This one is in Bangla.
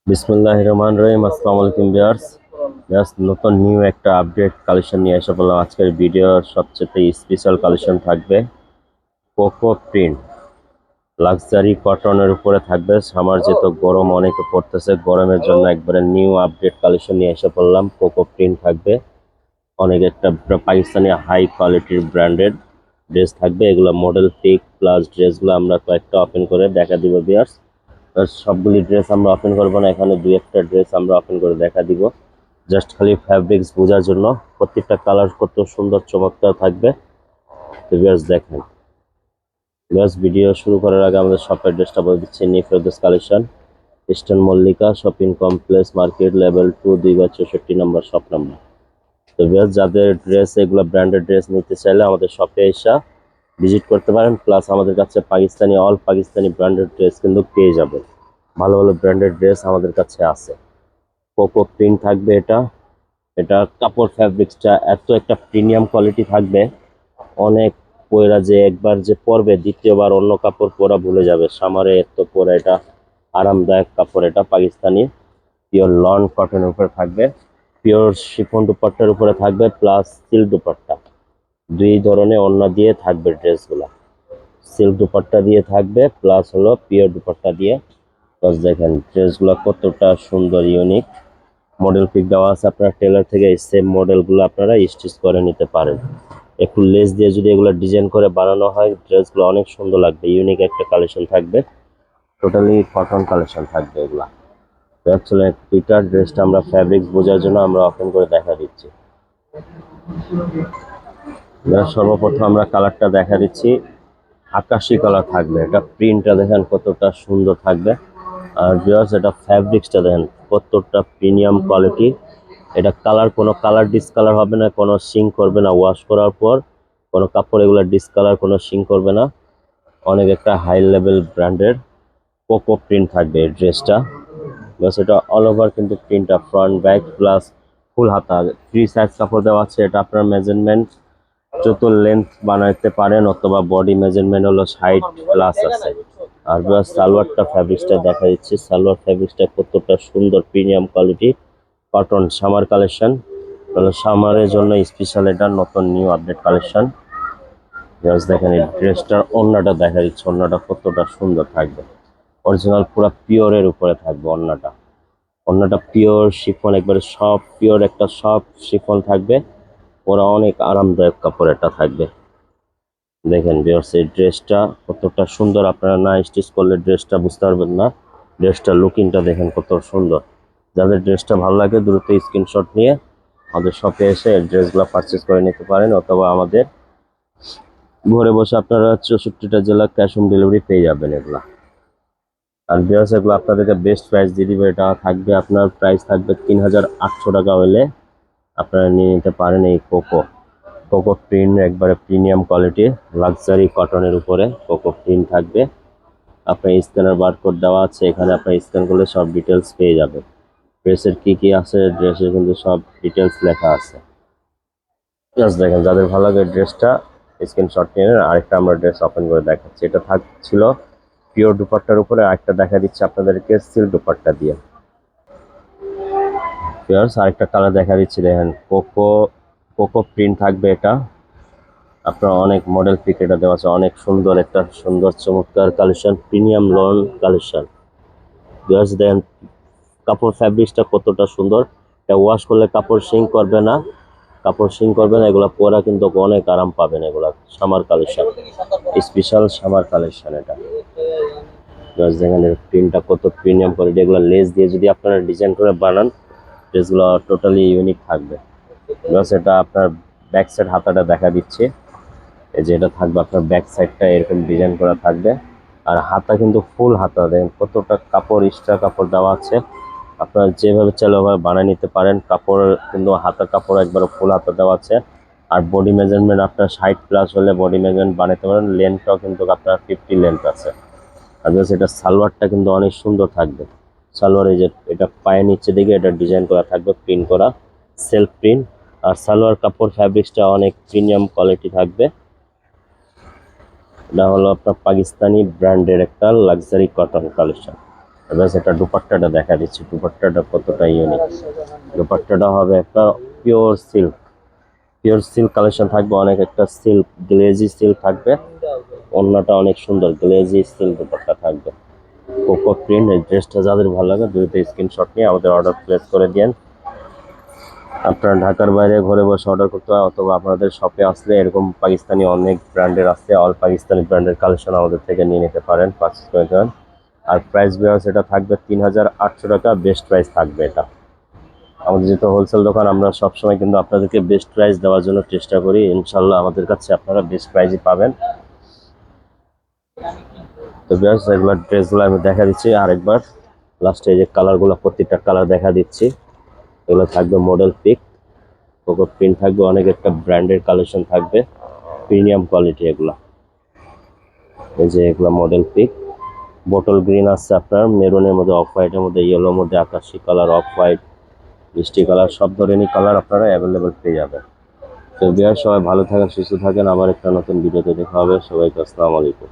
বিসমিল্লাহির রহমানির রহিম। আসসালামু আলাইকুম ভিউয়ার্স। জাস্ট নতুন নিউ একটা আপডেট কালেকশন নিয়ে এসে বললাম। আজকের ভিডিওর সবচেয়ে স্পেশাল কালেকশন থাকবে কোকো প্রিন্ট লাক্সারি কটনের উপরে থাকবে। সামার যেহেতু গরম অনেকে পড়তেছে, গরমের জন্য একবারে নিউ আপডেট কালেকশন নিয়ে এসে বললাম। কোকো প্রিন্ট থাকবে, অনেক একটা পাকিস্তানি হাই কোয়ালিটির ব্র্যান্ডেড ড্রেস থাকবে। এগুলো মডেল পিক প্লাস ড্রেসগুলো আমরা কয়েকটা ওপেন করে দেখা দিব ভিউয়ার্স। সবগুলি ড্রেস আমরা ওপেন করবো না, এখানে দুই একটা ড্রেস আমরা ওপেন করে দেখা দিব জাস্ট খালি ফ্যাব্রিক্স বোঝার জন্য। প্রত্যেকটা কালার কত সুন্দর চমৎকার থাকবে। তো ভিউয়ার্স দেখেন, ভিউয়ার্স ভিডিও শুরু করার আগে আমাদের শপের ড্রেসটা বলে দিচ্ছি। New Ferdous collection, eastern Mallika shopping complex, market, level 2, 2/64 নম্বর শপ নাম্বার। তো ভিউয়ার্স যাদের ড্রেস এগুলো ব্র্যান্ডেড ড্রেস নিতে চাইলে আমাদের শপে এসে ভিজিট করতে পারেন। প্লাস আমাদের কাছে Pakistani all Pakistani branded dress কিন্তু পেয়ে যাবেন। ভালো ভালো ব্র্যান্ডেড ড্রেস আমাদের কাছে আছে। কোকো প্রিন্ট থাকবে এটা। এটা কাপড় ফ্যাব্রিক্সটা এত একটা প্রিমিয়াম কোয়ালিটি থাকবে, অনেক পয়রা যে একবার যে পরবে দ্বিতীয়বার অন্য কাপড় পরা ভুলে যাবে। সামারে এত পরা, এটা আরামদায়ক কাপড়। এটা পাকিস্তানি পিওর লন কটনের উপরে থাকবে, পিওর শিফন দুপাট্টার উপরে থাকবে, প্লাস সিল্ক দুপাট্টা। দুই ধরনের ওড়না দিয়ে থাকবে ড্রেসগুলো। সিল্ক দুপাট্টা দিয়ে থাকবে, প্লাস হলো পিওর দুপাট্টা দিয়ে। প্লাস দেখেন ড্রেসগুলো কতটা সুন্দর, ইউনিক। মডেল পিক দেওয়া আছে, আপনারা টেলার থেকে এই সেম মডেলগুলো আপনারা স্টিচ করে নিতে পারেন। একটু লেস দিয়ে যদি এগুলো ডিজাইন করে বানানো হয় ড্রেসগুলো অনেক সুন্দর লাগবে। ইউনিক একটা কালেকশন থাকবে, টোটালি কটন কালেকশন থাকবে এগুলা। অ্যাকচুয়ালি পিটার ড্রেসটা আমরা ফ্যাব্রিক্স বোঝার জন্য আমরা ওপেন করে দেখা দিচ্ছি। সর্বপ্রথম আমরা কালারটা দেখা দিচ্ছি, আকাশি কালার থাকবে। এটা প্রিন্টটা দেখেন কতটা সুন্দর থাকবে। আর ভিউয়ার্স এটা ফ্যাব্রিক্সটা দেখেন কতটা প্রিমিয়াম কোয়ালিটি। এটা কালার কোনো কালার ডিসকালার হবে না, কোনো সিঙ্ক করবে না ওয়াশ করার পর। কোনো কাপড় এগুলো ডিসকালার কোনো সিঙ্ক করবে না। অনেক একটা হাই লেভেল ব্র্যান্ডের কোকো প্রিন্ট থাকবে এই ড্রেসটা। বাস এটা অল ওভার কিন্তু প্রিন্টটা ফ্রন্ট ব্যাক প্লাস ফুল হাতা ফ্রি সাইজ কাপড় দেওয়া আছে। এটা আপনার মেজারমেন্ট যত লেন্থ বানাইতে পারেন, অথবা বডি মেজারমেন্ট হলো 60 প্লাস আছে। আর প্লাস সালোয়ারটা ফ্যাব্রিক্সটা দেখা দিচ্ছে, সালোয়ার ফ্যাব্রিক্সটা কতটা সুন্দর premium quality cotton summer collection. সামারের জন্য স্পেশাল এটা নতুন নিউ আপডেট কালেকশন। জাস্ট দেখেন এই ড্রেসটার ওড়নাটা দেখা দিচ্ছে, ওড়নাটা কতটা সুন্দর থাকবে। অরিজিনাল পুরো পিওরের উপরে থাকবে ওড়নাটা। ওড়নাটা পিওর শিফন, একবারে সব পিওর একটা সব শিফন থাকবে। ওরা অনেক আরামদায়ক কাপড় এটা থাকবে। দেখেন ভিউয়ার্স এই ড্রেসটা কতটা সুন্দর, আপনারা না স্টিচ করলে ড্রেসটা বুঝতে পারবেন না। ড্রেসটা লুকিংটা দেখেন কত সুন্দর। যাদের ড্রেসটা ভালো লাগে দ্রুত স্ক্রিনশট নিয়ে আমাদের শপে এসে ড্রেসগুলো পারচেস করে নিতে পারেন, অথবা আমাদের ঘরে বসে আপনারা 64টা জেলা ক্যাশ অন ডেলিভারি পেয়ে যাবেন এগুলা। আর ভিউয়ার্স এগুলো আপনাদেরকে বেস্ট প্রাইস দিয়ে দিবে। এটা থাকবে আপনার প্রাইস থাকবে 3800 টাকা হলে আপনারা নিয়ে নিতে পারেন এই কোকো। কোকো প্রিন্ট একবারে প্রিমিয়াম কোয়ালিটি লাক্সারি কটনের উপরে কোকো প্রিন্ট থাকবে। আপনার স্ক্যানার বারকোড দেওয়া আছে, এখানে আপনার স্ক্যান করলে সব ডিটেলস পেয়ে যাবে। ড্রেসের কি কি আছে, ড্রেসের কিন্তু সব ডিটেলস লেখা আছে। জাস্ট দেখেন যাদের ভালো লাগে ড্রেসটা স্ক্রিনশট নিয়ে নেন। আরেকটা আমরা ড্রেস ওপেন করে দেখাচ্ছি। এটা থাকছিল পিওর দুপাট্টার উপরে, আরেকটা দেখা দিচ্ছে আপনাদেরকে সিল্ক দুপাট্টা দিয়ে। ভিউয়ার্স আরেকটা কালার দেখা দিচ্ছি, দেখেন কোকো কোকো প্রিন্ট থাকবে এটা। আপনার অনেক মডেল পিক এটা দেওয়া আছে, অনেক সুন্দর একটা সুন্দর চমৎকার collection, premium loan collection. Viewers দেখেন কাপড় ফ্যাব্রিক্সটা কতটা সুন্দর। এটা ওয়াশ করলে কাপড় সিঙ্ক করবে না, কাপড় সিঙ্ক করবে না। এগুলো পরা কিন্তু অনেক আরাম পাবেন। এগুলা summer collection, special summer collection এটা। ভিউয়ার্স দেখেন এর প্রিন্টটা কত প্রিমিয়াম কোয়ালিটি। এগুলো লেস দিয়ে যদি আপনারা ডিজাইন করে বানান ড্রেসগুলো টোটালি ইউনিক থাকবে। ভিউয়ার্স এটা আপনার ব্যাক সাইড হাতাটা দেখা দিচ্ছে। এই যে এটা থাকবে আপনার ব্যাক সাইডটা এরকম ডিজাইন করা থাকবে। আর হাতা কিন্তু ফুল হাতা, দেখেন কতটা কাপড় এক্সট্রা কাপড় দেওয়া আছে। আপনারা যেভাবে চাইলে ওভাবে বানিয়ে নিতে পারেন। কাপড় কিন্তু হাতার কাপড় একবার ফুল হাতা দেওয়া আছে। আর বডি মেজারমেন্ট আপনার 60 প্লাস হলে বডি মেজারমেন্ট বানাতে পারেন। লেন্থটাও কিন্তু আপনার 50 লেন্থ আছে। আর এটা সালোয়ারটা কিন্তু অনেক সুন্দর থাকবে। সালোয়ার এই যে এটা পায়ের নিচে দিকে এটা ডিজাইন করা থাকবে, প্রিন্ট করা সেলফ প্রিন্ট। আর সালোয়ার কাপড় ফ্যাব্রিক্সটা অনেক প্রিমিয়াম কোয়ালিটি থাকবে। এটা হলো আপনার পাকিস্তানি ব্র্যান্ডের একটা লাক্সারি কটন কালেকশন। এবার এটা দুপাট্টাটা দেখা দিচ্ছি, দুপাট্টাটা কতটা ইউনিক। দুপাট্টাটা হবে একটা pure silk, pure silk collection থাকবে, অনেক একটা সিল্ক গ্লেজি সিল্ক থাকবে। ওড়নাটা অনেক সুন্দর গ্লেজি সিল্ক দুপাট্টা থাকবে, কোকো প্রিন্ট। এই ড্রেসটা যাদের ভালো লাগে দ্রুত স্ক্রিনশট নিয়ে আমাদের অর্ডার প্লেস করে দিন। আপনারা ঢাকার বাইরে ঘরে বসে অর্ডার করতে হয়, অথবা আপনাদের শপে আসলে এরকম পাকিস্তানি অনেক ব্র্যান্ডের আছে, অল পাকিস্তানি ব্র্যান্ডের কালেকশন আমাদের থেকে নিয়ে নিতে পারেন, পারচেস করে দেন। আর প্রাইস বিয়ার্স এটা থাকবে 3800 টাকা, বেস্ট প্রাইস থাকবে এটা। আমাদের যেহেতু হোলসেল দোকান, আমরা সবসময় কিন্তু আপনাদেরকে বেস্ট প্রাইস দেওয়ার জন্য চেষ্টা করি, ইনশাল্লাহ আমাদের কাছে আপনারা বেস্ট প্রাইসই পাবেন। তো বিয়ার্স এগুলো ড্রেসগুলো আমি দেখা দিচ্ছি আরেকবার, লাস্টে এই যে কালারগুলো, প্রত্যেকটা কালার দেখা দিচ্ছি। এগুলো থাকবে মডেল পিক, কোকো প্রিন্ট থাকবে, অনেক একটা ব্র্যান্ডের কালেকশন থাকবে, প্রিমিয়াম কোয়ালিটি এগুলা। এই যে এগুলা মডেল পিক, বোটল গ্রিন আছে আপনার, মেরুনের মধ্যে, অফ হোয়াইটের মধ্যে, ইয়েলোর মধ্যে, আকাশি কালার, অফ হোয়াইট, মিষ্টি কালার, সব ধরনের কালার আপনারা অ্যাভেলেবেল পেয়ে যাবেন। তো বিয়ার সবাই ভালো থাকেন, সুস্থ থাকেন, আবার একটা নতুন ভিডিওতে দেখা হবে। সবাইকে আসসালামু আলাইকুম।